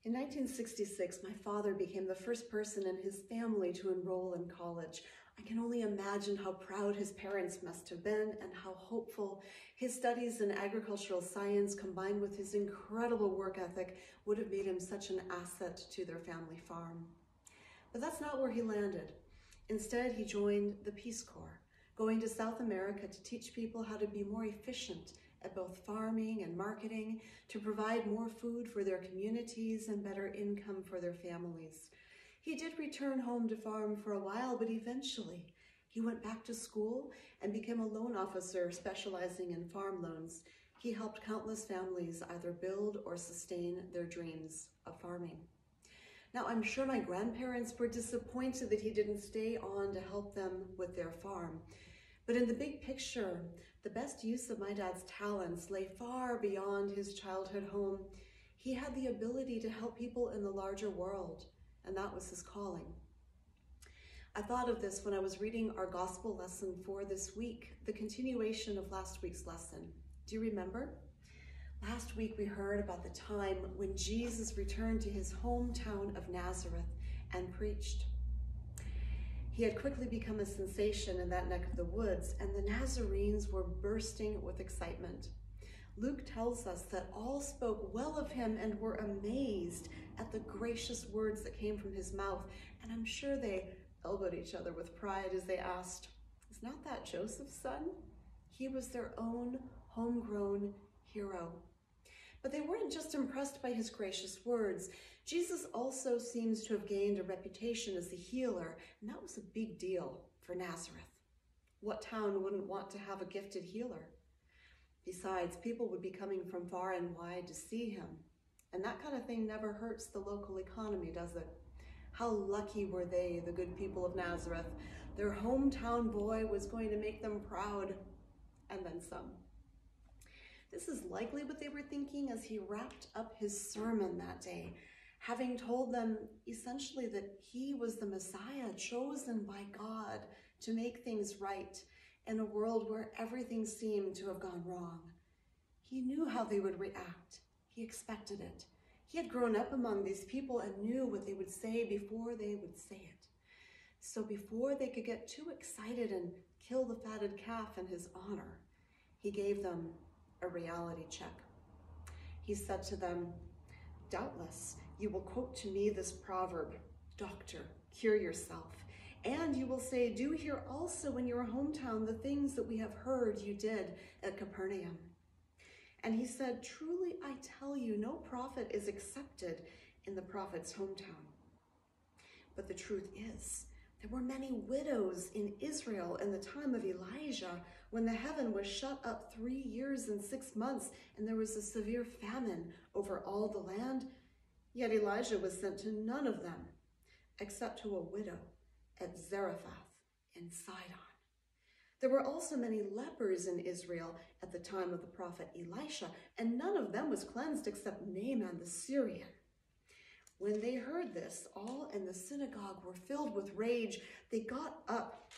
In 1966, my father became the first person in his family to enroll in college. I can only imagine how proud his parents must have been and how hopeful his studies in agricultural science combined with his incredible work ethic would have made him such an asset to their family farm. But that's not where he landed. Instead, he joined the Peace Corps, going to South America to teach people how to be more efficient at both farming and marketing, to provide more food for their communities and better income for their families. He did return home to farm for a while, but eventually he went back to school and became a loan officer specializing in farm loans. He helped countless families either build or sustain their dreams of farming. Now, I'm sure my grandparents were disappointed that he didn't stay on to help them with their farm. But in the big picture, the best use of my dad's talents lay far beyond his childhood home. He had the ability to help people in the larger world, and that was his calling. I thought of this when I was reading our gospel lesson for this week, the continuation of last week's lesson. Do you remember? Last week we heard about the time when Jesus returned to his hometown of Nazareth and preached. He had quickly become a sensation in that neck of the woods, and the Nazarenes were bursting with excitement. Luke tells us that all spoke well of him and were amazed at the gracious words that came from his mouth, and I'm sure they elbowed each other with pride as they asked, "Is not that Joseph's son?" He was their own homegrown hero. But they weren't just impressed by his gracious words. Jesus also seems to have gained a reputation as a healer, and that was a big deal for Nazareth. What town wouldn't want to have a gifted healer? Besides, people would be coming from far and wide to see him, and that kind of thing never hurts the local economy, does it? How lucky were they, the good people of Nazareth? Their hometown boy was going to make them proud, and then some. This is likely what they were thinking as he wrapped up his sermon that day, having told them essentially that he was the Messiah chosen by God to make things right in a world where everything seemed to have gone wrong. He knew how they would react. He expected it. He had grown up among these people and knew what they would say before they would say it. So before they could get too excited and kill the fatted calf in his honor, he gave them a reality check. He said to them, "Doubtless you will quote to me this proverb, 'Doctor, cure yourself.' And you will say, 'Do here also in your hometown the things that we have heard you did at Capernaum.' And he said, 'Truly I tell you, no prophet is accepted in the prophet's hometown.' But the truth is, there were many widows in Israel in the time of Elijah, when the heaven was shut up 3 years and 6 months, and there was a severe famine over all the land. Yet Elijah was sent to none of them, except to a widow at Zarephath in Sidon. There were also many lepers in Israel at the time of the prophet Elisha, and none of them was cleansed except Naaman the Syrian." When they heard this, all in the synagogue were filled with rage. They got up,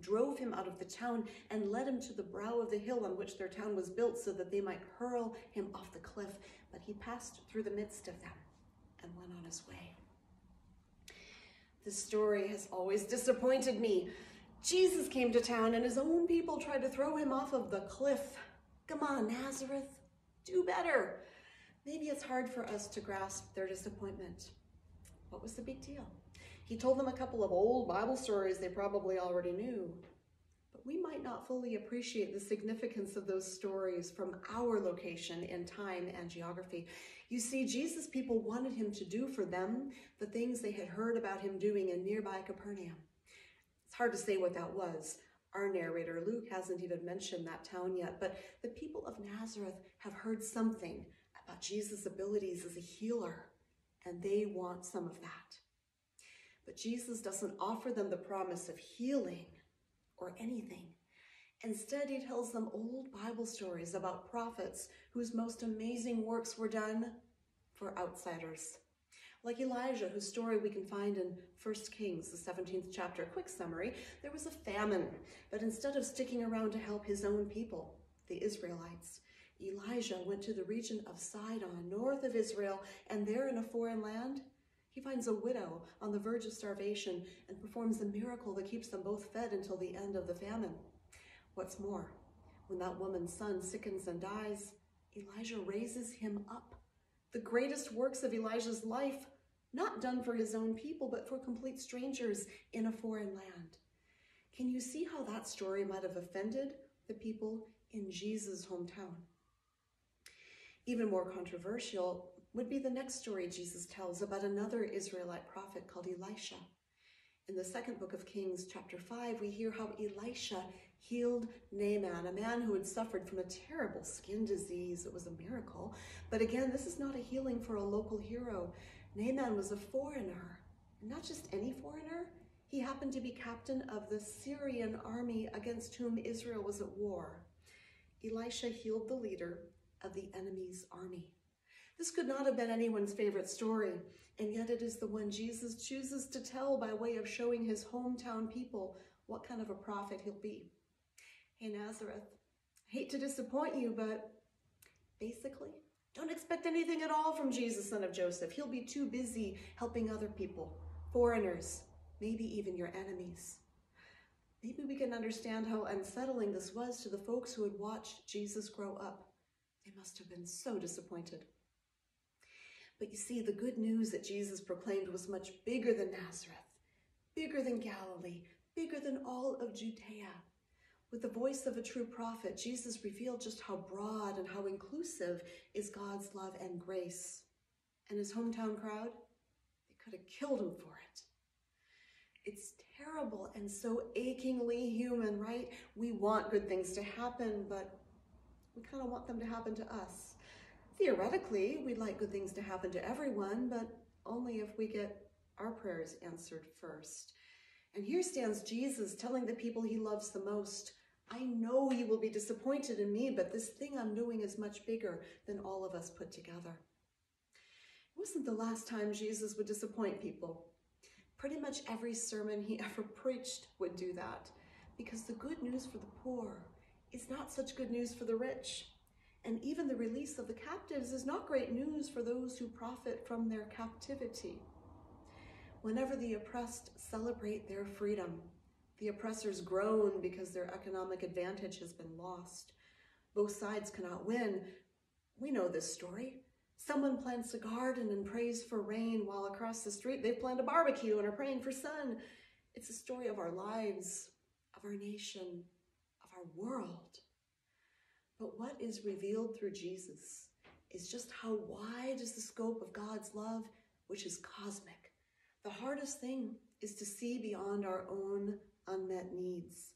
drove him out of the town, and led him to the brow of the hill on which their town was built so that they might hurl him off the cliff. But he passed through the midst of them and went on his way. This story has always disappointed me. Jesus came to town and his own people tried to throw him off of the cliff. Come on, Nazareth, do better. Maybe it's hard for us to grasp their disappointment. What was the big deal? He told them a couple of old Bible stories they probably already knew. But we might not fully appreciate the significance of those stories from our location in time and geography. You see, Jesus' people wanted him to do for them the things they had heard about him doing in nearby Capernaum. It's hard to say what that was. Our narrator, Luke, hasn't even mentioned that town yet, but the people of Nazareth have heard something about Jesus' abilities as a healer, and they want some of that. But Jesus doesn't offer them the promise of healing or anything. Instead, he tells them old Bible stories about prophets whose most amazing works were done for outsiders. Like Elijah, whose story we can find in 1 Kings, the 17th chapter. Quick summary, there was a famine, but instead of sticking around to help his own people, the Israelites, Elijah went to the region of Sidon, north of Israel, and there in a foreign land, he finds a widow on the verge of starvation and performs a miracle that keeps them both fed until the end of the famine. What's more, when that woman's son sickens and dies, Elijah raises him up. The greatest works of Elijah's life, not done for his own people, but for complete strangers in a foreign land. Can you see how that story might have offended the people in Jesus' hometown? Even more controversial would be the next story Jesus tells about another Israelite prophet called Elisha. In the second book of Kings, chapter 5, we hear how Elisha healed Naaman, a man who had suffered from a terrible skin disease. It was a miracle. But again, this is not a healing for a local hero. Naaman was a foreigner, and not just any foreigner. He happened to be captain of the Syrian army against whom Israel was at war. Elisha healed the leader of the enemy's army. This could not have been anyone's favorite story, and yet it is the one Jesus chooses to tell by way of showing his hometown people what kind of a prophet he'll be. Hey, Nazareth, I hate to disappoint you, but basically, don't expect anything at all from Jesus, son of Joseph. He'll be too busy helping other people, foreigners, maybe even your enemies. Maybe we can understand how unsettling this was to the folks who had watched Jesus grow up. They must have been so disappointed. But you see, the good news that Jesus proclaimed was much bigger than Nazareth, bigger than Galilee, bigger than all of Judea. With the voice of a true prophet, Jesus revealed just how broad and how inclusive is God's love and grace. And his hometown crowd, they could have killed him for it. It's terrible and so achingly human, right? We want good things to happen, but we kind of want them to happen to us. Theoretically, we'd like good things to happen to everyone, but only if we get our prayers answered first. And here stands Jesus telling the people he loves the most, I know you will be disappointed in me, but this thing I'm doing is much bigger than all of us put together. It wasn't the last time Jesus would disappoint people. Pretty much every sermon he ever preached would do that, because the good news for the poor is not such good news for the rich. And even the release of the captives is not great news for those who profit from their captivity. Whenever the oppressed celebrate their freedom, the oppressors groan because their economic advantage has been lost. Both sides cannot win. We know this story. Someone plants a garden and prays for rain, while across the street they've planned a barbecue and are praying for sun. It's a story of our lives, of our nation, of our world. But what is revealed through Jesus is just how wide is the scope of God's love, which is cosmic. The hardest thing is to see beyond our own unmet needs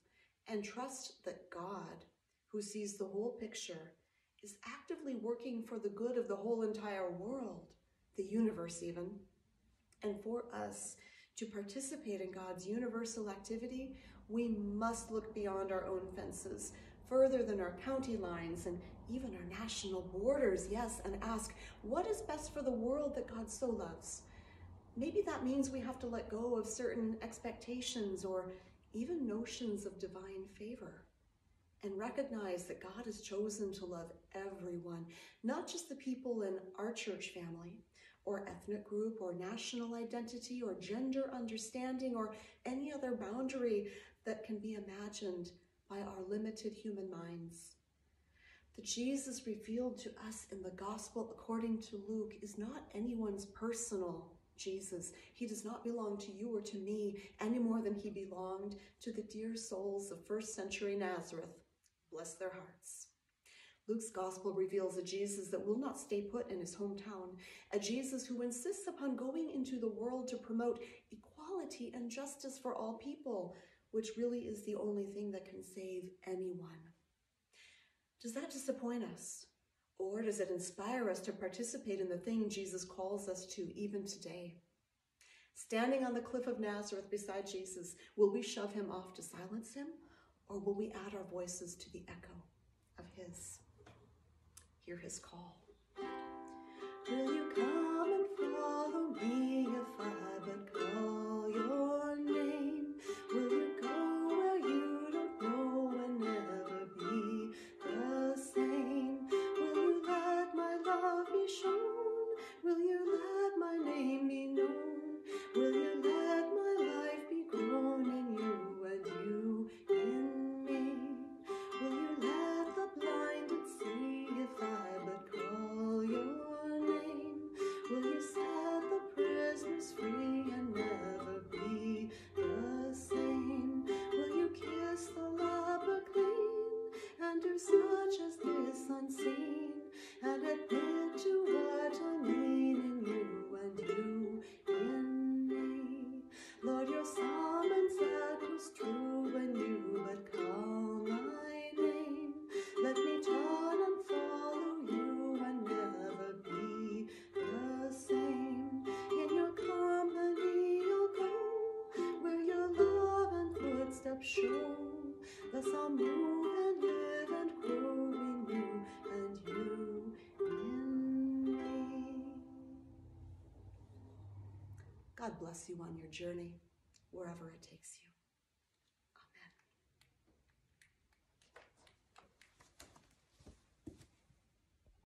and trust that God, who sees the whole picture, is actively working for the good of the whole entire world, the universe even. And for us to participate in God's universal activity, we must look beyond our own fences, further than our county lines and even our national borders, yes, and ask, what is best for the world that God so loves? Maybe that means we have to let go of certain expectations or even notions of divine favor, and recognize that God has chosen to love everyone, not just the people in our church family, or ethnic group, or national identity, or gender understanding, or any other boundary that can be imagined by our limited human minds. The Jesus revealed to us in the gospel according to Luke is not anyone's personal Jesus. He does not belong to you or to me any more than he belonged to the dear souls of first century Nazareth. Bless their hearts. Luke's gospel reveals a Jesus that will not stay put in his hometown, a Jesus who insists upon going into the world to promote equality and justice for all people, which really is the only thing that can save anyone. Does that disappoint us? Or does it inspire us to participate in the thing Jesus calls us to even today? Standing on the cliff of Nazareth beside Jesus, will we shove him off to silence him? Or will we add our voices to the echo of his? Hear his call. Will you come and follow me if I but call your name? Will you go where you don't know and never be the same? shown? Will you let my name be known? Will you let my life be grown in you and you in me? Will you let the blinded see if I but call your name? Will you set the prisoners free and never be the same? Will you kiss the leper clean and do such as this unseen and admit to what I mean in you and you in me? Lord, your summons echoes true when you but call my name. Let me turn and follow you and never be the same. In your company I'll go, where your love and footsteps show. Thus I'll move and live and grow in you and you in me. God bless you on your journey, wherever it takes you.